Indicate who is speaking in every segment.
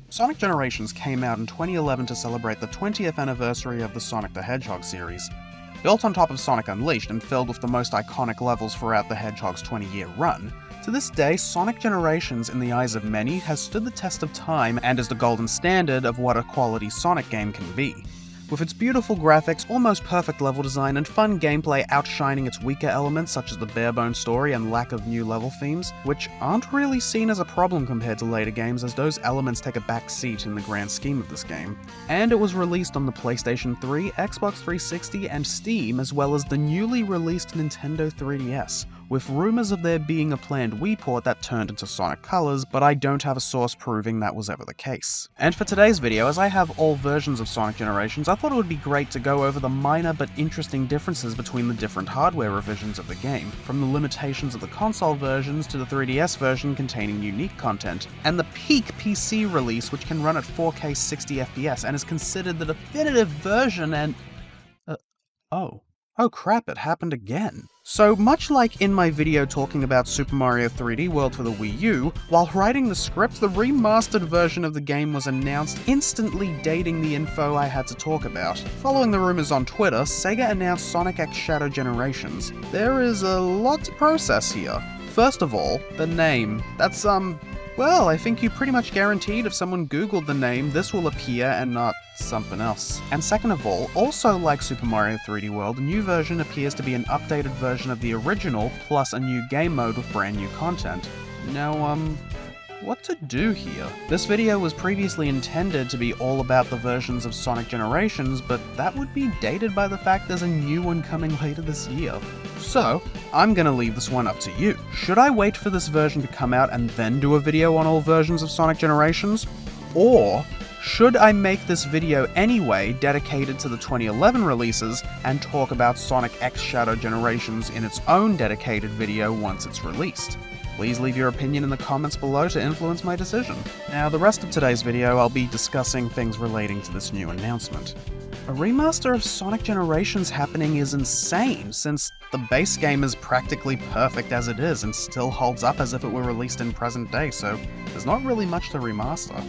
Speaker 1: Sonic Generations came out in 2011 to celebrate the 20th anniversary of the Sonic the Hedgehog series. Built on top of Sonic Unleashed and filled with the most iconic levels throughout the Hedgehog's 20-year run, to this day, Sonic Generations, in the eyes of many, has stood the test of time and is the golden standard of what a quality Sonic game can be. With its beautiful graphics, almost perfect level design, and fun gameplay outshining its weaker elements such as the bare-bones story and lack of new level themes, which aren't really seen as a problem compared to later games as those elements take a back seat in the grand scheme of this game. And it was released on the PlayStation 3, Xbox 360, and Steam, as well as the newly released Nintendo 3DS, with rumors of there being a planned Wii port that turned into Sonic Colors, but I don't have a source proving that was ever the case. And for today's video, as I have all versions of Sonic Generations, I thought it would be great to go over the minor but interesting differences between the different hardware revisions of the game, from the limitations of the console versions to the 3DS version containing unique content, and the peak PC release which can run at 4K 60 FPS and is considered the definitive version and... Oh crap, it happened again. So, much like in my video talking about Super Mario 3D World for the Wii U, while writing the script, the remastered version of the game was announced, instantly dating the info I had to talk about. Following the rumors on Twitter, Sega announced Sonic X Shadow Generations. There is a lot to process here. First of all, the name. That's, well, I think you pretty much guaranteed if someone googled the name, this will appear and not something else. And second of all, also like Super Mario 3D World, the new version appears to be an updated version of the original, plus a new game mode with brand new content. Now, what to do here? This video was previously intended to be all about the versions of Sonic Generations, but that would be dated by the fact there's a new one coming later this year. So, I'm gonna leave this one up to you. Should I wait for this version to come out and then do a video on all versions of Sonic Generations? Or should I make this video anyway, dedicated to the 2011 releases, and talk about Sonic X Shadow Generations in its own dedicated video once it's released? Please leave your opinion in the comments below to influence my decision. Now, the rest of today's video, I'll be discussing things relating to this new announcement. A remaster of Sonic Generations happening is insane, since the base game is practically perfect as it is and still holds up as if it were released in present day, so there's not really much to remaster.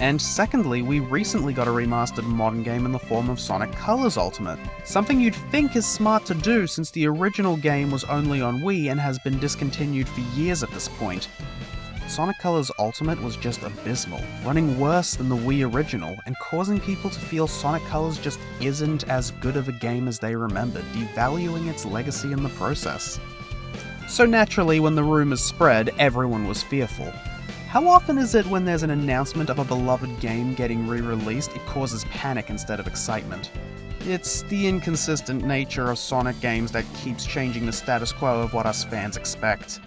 Speaker 1: And secondly, we recently got a remastered modern game in the form of Sonic Colors Ultimate, something you'd think is smart to do since the original game was only on Wii and has been discontinued for years at this point. Sonic Colors Ultimate was just abysmal, running worse than the Wii original, and causing people to feel Sonic Colors just isn't as good of a game as they remembered, devaluing its legacy in the process. So naturally, when the rumors spread, everyone was fearful. How often is it when there's an announcement of a beloved game getting re-released, it causes panic instead of excitement? It's the inconsistent nature of Sonic games that keeps changing the status quo of what us fans expect.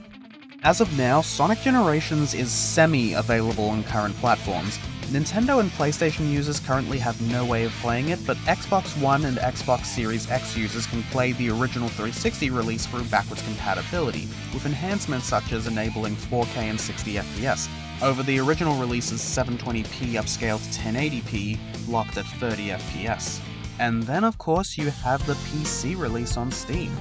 Speaker 1: As of now, Sonic Generations is semi-available on current platforms. Nintendo and PlayStation users currently have no way of playing it, but Xbox One and Xbox Series X users can play the original 360 release through backwards compatibility, with enhancements such as enabling 4K and 60 FPS, over the original release's 720p upscaled to 1080p, locked at 30 FPS. And then of course you have the PC release on Steam.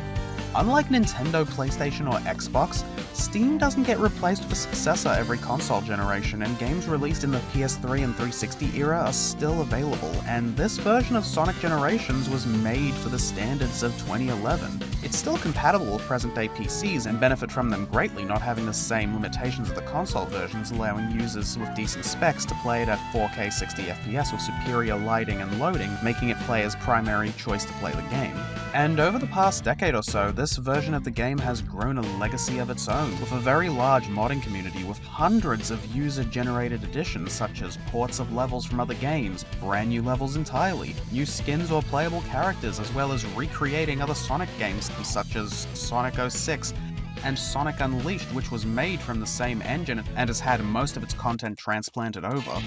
Speaker 1: Unlike Nintendo, PlayStation, or Xbox, Steam doesn't get replaced with a successor every console generation, and games released in the PS3 and 360 era are still available, and this version of Sonic Generations was made for the standards of 2011. It's still compatible with present-day PCs and benefit from them greatly, not having the same limitations of the console versions, allowing users with decent specs to play it at 4K 60 FPS with superior lighting and loading, making it players' primary choice to play the game. And over the past decade or so, this version of the game has grown a legacy of its own, with a very large modding community with hundreds of user-generated additions such as ports of levels from other games, brand new levels entirely, new skins or playable characters, as well as recreating other Sonic games such as Sonic 06 and Sonic Unleashed, which was made from the same engine and has had most of its content transplanted over.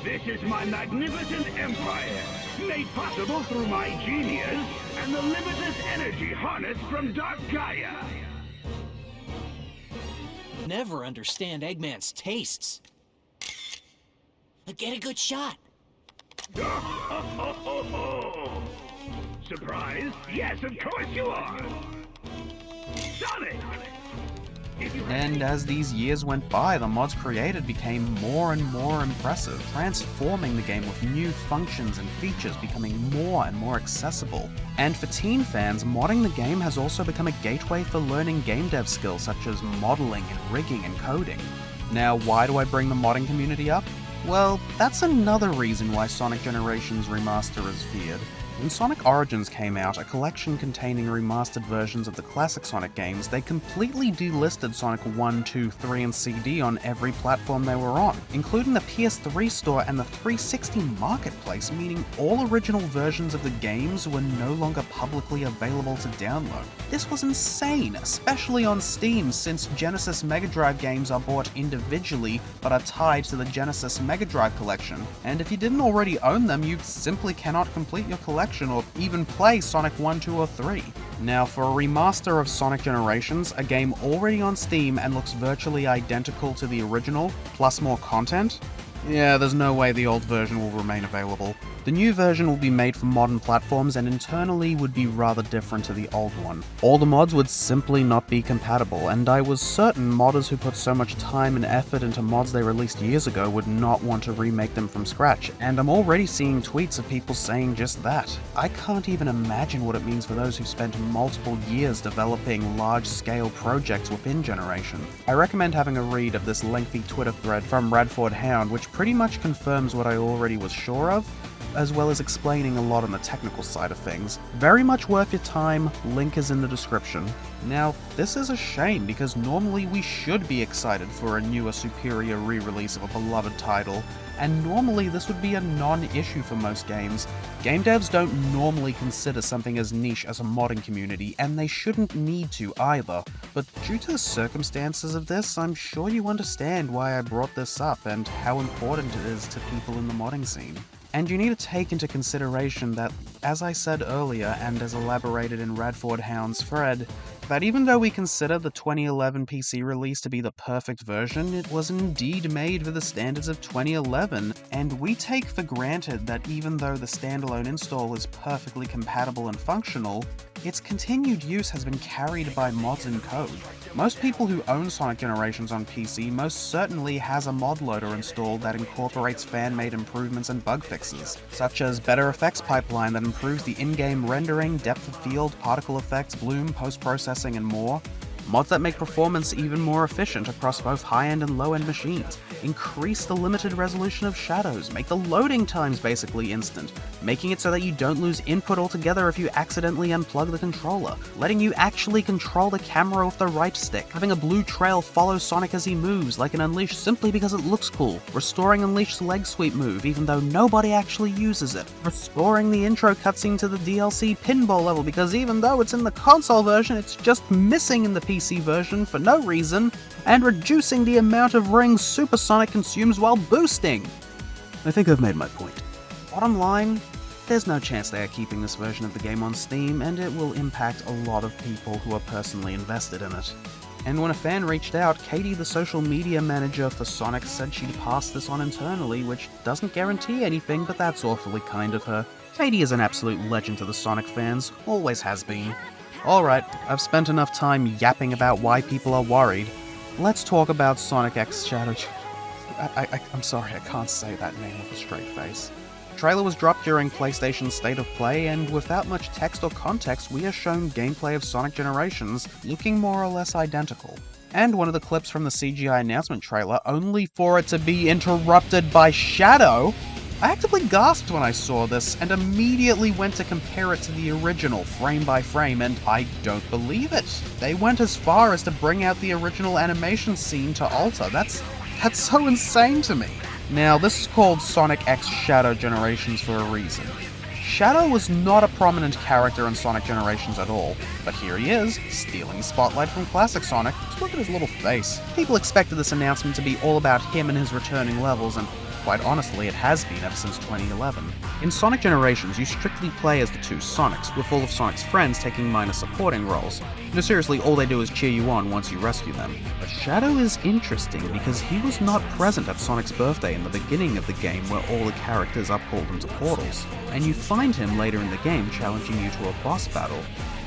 Speaker 2: This is my magnificent empire, made possible through my genius and the limitless energy harnessed from Dark Gaia.
Speaker 3: Never understand Eggman's tastes. Get a good shot.
Speaker 2: Surprise? Yes, of course you are. Sonic!
Speaker 1: And as these years went by, the mods created became more and more impressive, transforming the game with new functions and features becoming more and more accessible. And for teen fans, modding the game has also become a gateway for learning game dev skills such as modeling and rigging and coding. Now, why do I bring the modding community up? Well, that's another reason why Sonic Generations Remaster is feared. When Sonic Origins came out, a collection containing remastered versions of the classic Sonic games, they completely delisted Sonic 1, 2, 3, and CD on every platform they were on, including the PS3 store and the 360 marketplace, meaning all original versions of the games were no longer publicly available to download. This was insane, especially on Steam, since Genesis Mega Drive games are bought individually but are tied to the Genesis Mega Drive collection, and if you didn't already own them, you simply cannot complete your collection or even play Sonic 1, 2, or 3. Now, for a remaster of Sonic Generations, a game already on Steam and looks virtually identical to the original, plus more content, yeah, there's no way the old version will remain available. The new version will be made for modern platforms and internally would be rather different to the old one. All the mods would simply not be compatible, and I was certain modders who put so much time and effort into mods they released years ago would not want to remake them from scratch, and I'm already seeing tweets of people saying just that. I can't even imagine what it means for those who spent multiple years developing large-scale projects within Generation. I recommend having a read of this lengthy Twitter thread from Radford Hound, which pretty much confirms what I already was sure of, as well as explaining a lot on the technical side of things. Very much worth your time, link is in the description. Now, this is a shame because normally we should be excited for a newer, superior re-release of a beloved title, and normally this would be a non-issue for most games. Game devs don't normally consider something as niche as a modding community, and they shouldn't need to either. But due to the circumstances of this, I'm sure you understand why I brought this up and how important it is to people in the modding scene. And you need to take into consideration that, as I said earlier and as elaborated in Radford Hound's thread, that even though we consider the 2011 PC release to be the perfect version, it was indeed made for the standards of 2011, and we take for granted that even though the standalone install is perfectly compatible and functional, its continued use has been carried by mods and code. Most people who own Sonic Generations on PC most certainly has a mod loader installed that incorporates fan-made improvements and bug fixes, such as better effects pipeline that improves the in-game rendering, depth of field, particle effects, bloom, post-processing, and more. Mods that make performance even more efficient across both high-end and low-end machines, increase the limited resolution of shadows, make the loading times basically instant, making it so that you don't lose input altogether if you accidentally unplug the controller, letting you actually control the camera with the right stick, having a blue trail follow Sonic as he moves like an Unleash simply because it looks cool, restoring Unleash's leg sweep move even though nobody actually uses it, restoring the intro cutscene to the DLC pinball level because even though it's in the console version, it's just missing in the PC version for no reason, and reducing the amount of rings Super Sonic consumes while boosting. I think I've made my point. Bottom line, there's no chance they are keeping this version of the game on Steam, and it will impact a lot of people who are personally invested in it. And when a fan reached out, Katie, the social media manager for Sonic, said she'd pass this on internally, which doesn't guarantee anything, but that's awfully kind of her. Katie is an absolute legend to the Sonic fans, always has been. Alright, I've spent enough time yapping about why people are worried. Let's talk about Sonic X Shadow... I'm sorry, I can't say that name with a straight face. The trailer was dropped during PlayStation's State of Play, and without much text or context, we are shown gameplay of Sonic Generations looking more or less identical. And one of the clips from the CGI announcement trailer, only for it to be interrupted by Shadow. I actively gasped when I saw this, and immediately went to compare it to the original, frame by frame, and I don't believe it. They went as far as to bring out the original animation scene to alter. That's so insane to me. Now, this is called Sonic X Shadow Generations for a reason. Shadow was not a prominent character in Sonic Generations at all, but here he is, stealing the spotlight from classic Sonic. Just look at his little face. People expected this announcement to be all about him and his returning levels, and quite honestly, it has been ever since 2011. In Sonic Generations, you strictly play as the two Sonics, with all of Sonic's friends taking minor supporting roles. No, seriously, all they do is cheer you on once you rescue them. But Shadow is interesting because he was not present at Sonic's birthday in the beginning of the game where all the characters are pulled into portals, and you find him later in the game challenging you to a boss battle.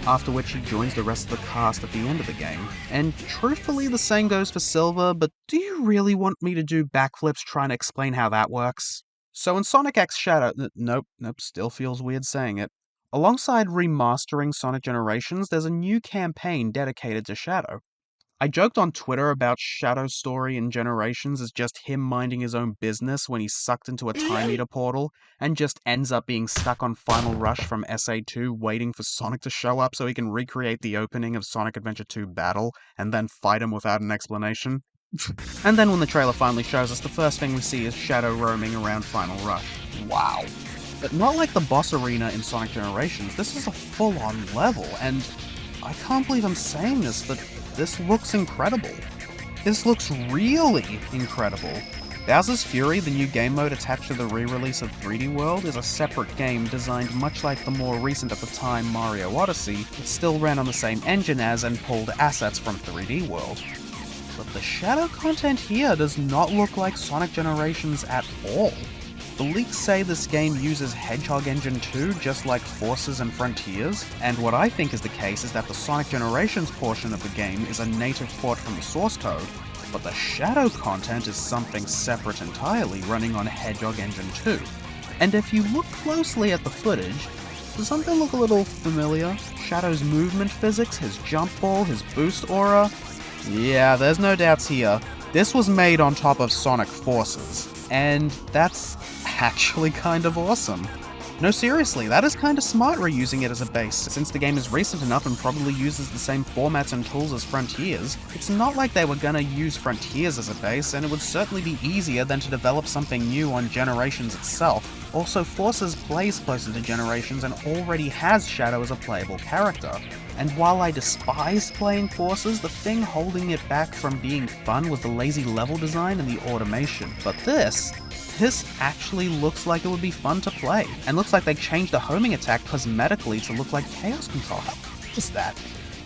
Speaker 1: after which he joins the rest of the cast at the end of the game. And truthfully, the same goes for Silver, but do you really want me to do backflips trying to explain how that works? So in Sonic X Shadow, nope, still feels weird saying it. Alongside remastering Sonic Generations, there's a new campaign dedicated to Shadow. I joked on Twitter about Shadow's story in Generations as just him minding his own business when he's sucked into a Time Eater portal and just ends up being stuck on Final Rush from SA2 waiting for Sonic to show up so he can recreate the opening of Sonic Adventure 2 Battle and then fight him without an explanation. And then when the trailer finally shows us, the first thing we see is Shadow roaming around Final Rush. Wow. But not like the boss arena in Sonic Generations, this is a full-on level, and I can't believe I'm saying this, but this looks incredible. This looks really incredible. Bowser's Fury, the new game mode attached to the re-release of 3D World, is a separate game designed much like the more recent at the time Mario Odyssey. It still ran on the same engine as and pulled assets from 3D World. But the Shadow content here does not look like Sonic Generations at all. The leaks say this game uses Hedgehog Engine 2 just like Forces and Frontiers, and what I think is the case is that the Sonic Generations portion of the game is a native port from the source code, but the Shadow content is something separate entirely running on Hedgehog Engine 2. And if you look closely at the footage, does something look a little familiar? Shadow's movement physics, his jump ball, his boost aura? Yeah, there's no doubts here. This was made on top of Sonic Forces, and that's actually kind of awesome. No, seriously, that is kind of smart reusing it as a base, since the game is recent enough and probably uses the same formats and tools as Frontiers. It's not like they were gonna use Frontiers as a base, and it would certainly be easier than to develop something new on Generations itself. Also, Forces plays closer to Generations and already has Shadow as a playable character. And while I despised playing Forces, the thing holding it back from being fun was the lazy level design and the automation. But this actually looks like it would be fun to play, and looks like they changed the homing attack cosmetically to look like Chaos Control. How cool is that?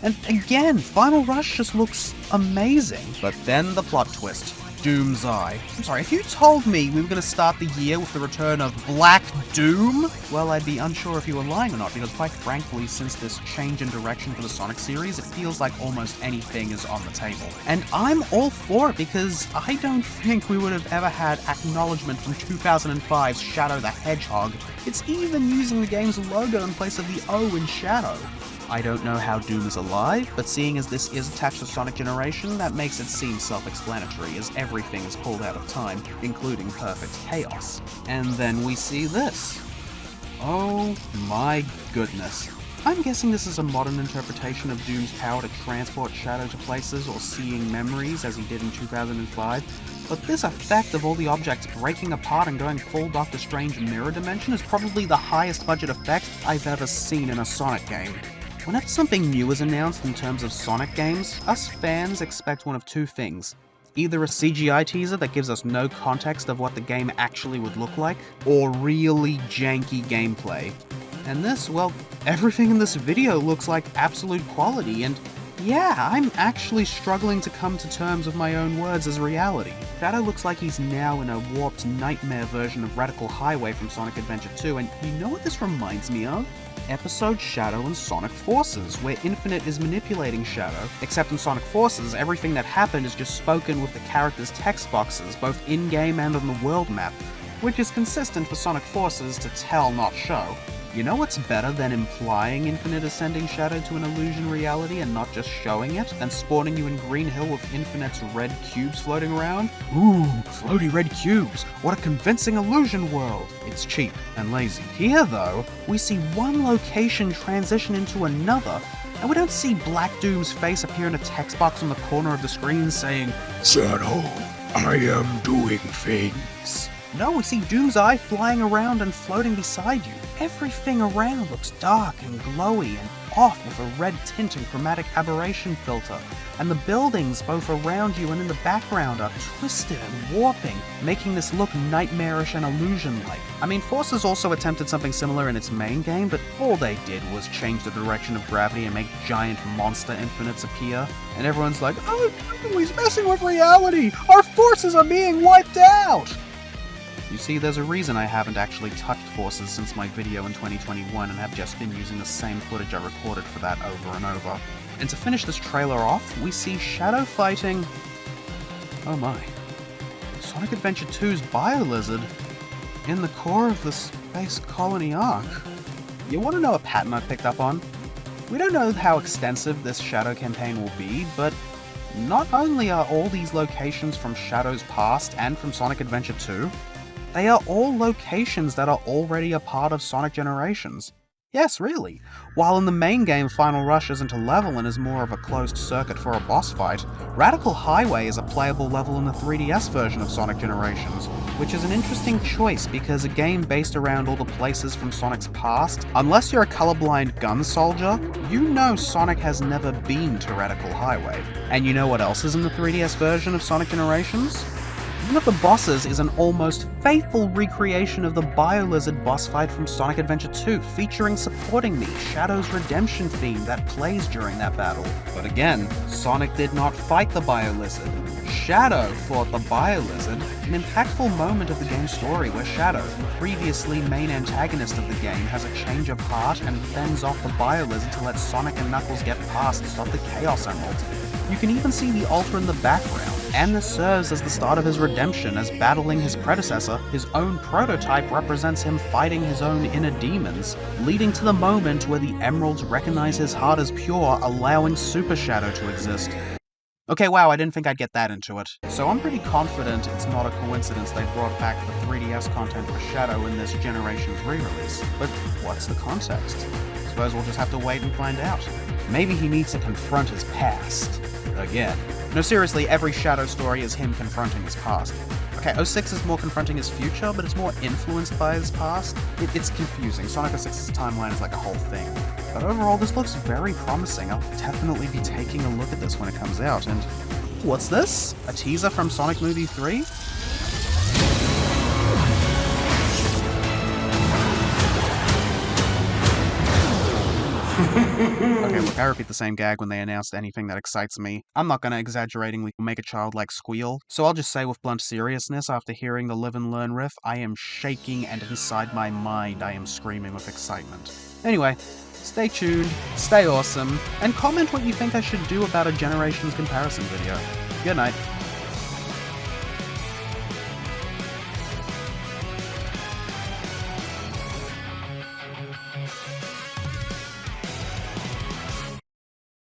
Speaker 1: And again, Final Rush just looks amazing. But then the plot twist. Doom's Eye. I'm sorry, if you told me we were going to start the year with the return of Black Doom, well, I'd be unsure if you were lying or not, because quite frankly, since this change in direction for the Sonic series, it feels like almost anything is on the table. And I'm all for it, because I don't think we would have ever had acknowledgement from 2005's Shadow the Hedgehog. It's even using the game's logo in place of the O in Shadow. I don't know how Doom is alive, but seeing as this is attached to Sonic Generation, that makes it seem self-explanatory, as everything is pulled out of time, including perfect chaos. And then we see this. Oh my goodness. I'm guessing this is a modern interpretation of Doom's power to transport Shadow to places or seeing memories, as he did in 2005. But this effect of all the objects breaking apart and going full Doctor Strange mirror dimension is probably the highest budget effect I've ever seen in a Sonic game. Whenever something new is announced in terms of Sonic games, us fans expect one of two things. Either a CGI teaser that gives us no context of what the game actually would look like, or really janky gameplay. And this, well, everything in this video looks like absolute quality, and yeah, I'm actually struggling to come to terms with my own words as reality. Shadow looks like he's now in a warped nightmare version of Radical Highway from Sonic Adventure 2, and you know what this reminds me of? Episode Shadow and Sonic Forces, where Infinite is manipulating Shadow, except in Sonic Forces, everything that happened is just spoken with the character's text boxes, both in-game and on the world map, which is consistent for Sonic Forces to tell, not show. You know what's better than implying Infinite is sending Shadow to an illusion reality and not just showing it, than spawning you in Green Hill with Infinite's red cubes floating around? Ooh, floaty red cubes! What a convincing illusion world! It's cheap and lazy. Here, though, we see one location transition into another, and we don't see Black Doom's face appear in a text box on the corner of the screen saying, "Shadow, I am doing things." No, we see Doom's Eye flying around and floating beside you. Everything around looks dark and glowy and off with a red tint and chromatic aberration filter. And the buildings both around you and in the background are twisted and warping, making this look nightmarish and illusion-like. I mean, Forces also attempted something similar in its main game, but all they did was change the direction of gravity and make giant monster infinites appear. And everyone's like, "Oh, he's messing with reality! Our forces are being wiped out!" You see, there's a reason I haven't actually touched Forces since my video in 2021 and have just been using the same footage I recorded for that over and over. And to finish this trailer off, we see Shadow fighting... oh my. Sonic Adventure 2's Bio-Lizard in the core of the Space Colony arc. You want to know a pattern I picked up on? We don't know how extensive this Shadow campaign will be, but not only are all these locations from Shadow's past and from Sonic Adventure 2, they are all locations that are already a part of Sonic Generations. Yes, really. While in the main game Final Rush isn't a level and is more of a closed circuit for a boss fight, Radical Highway is a playable level in the 3DS version of Sonic Generations, which is an interesting choice because a game based around all the places from Sonic's past, unless you're a colorblind gun soldier, you know Sonic has never been to Radical Highway. And you know what else is in the 3DS version of Sonic Generations? One of the bosses is an almost faithful recreation of the Bio-Lizard boss fight from Sonic Adventure 2, featuring Supporting Me, Shadow's redemption theme that plays during that battle. But again, Sonic did not fight the Bio-Lizard. Shadow fought the Bio-Lizard, an impactful moment of the game's story where Shadow, previously main antagonist of the game, has a change of heart and fends off the Bio-Lizard to let Sonic and Knuckles get past to stop the Chaos Emerald. You can even see the altar in the background, and this serves as the start of his redemption, as battling his predecessor, his own prototype represents him fighting his own inner demons, leading to the moment where the Emeralds recognize his heart as pure, allowing Super Shadow to exist. Okay, wow, I didn't think I'd get that into it. So I'm pretty confident it's not a coincidence they brought back the 3DS content for Shadow in this generation's re-release. But what's the context? Suppose we'll just have to wait and find out. Maybe he needs to confront his past. Again. No, seriously, every Shadow story is him confronting his past. Okay, 06 is more confronting his future, but it's more influenced by his past. It's confusing. Sonic 06's timeline is like a whole thing. But overall, this looks very promising. I'll definitely be taking a look at this when it comes out. And what's this? A teaser from Sonic Movie 3? Okay, look, I repeat the same gag when they announced anything that excites me. I'm not gonna exaggeratingly make a childlike squeal, so I'll just say with blunt seriousness, after hearing the Live and Learn riff, I am shaking and inside my mind I am screaming with excitement. Anyway, stay tuned, stay awesome, and comment what you think I should do about a Generations comparison video. Good night.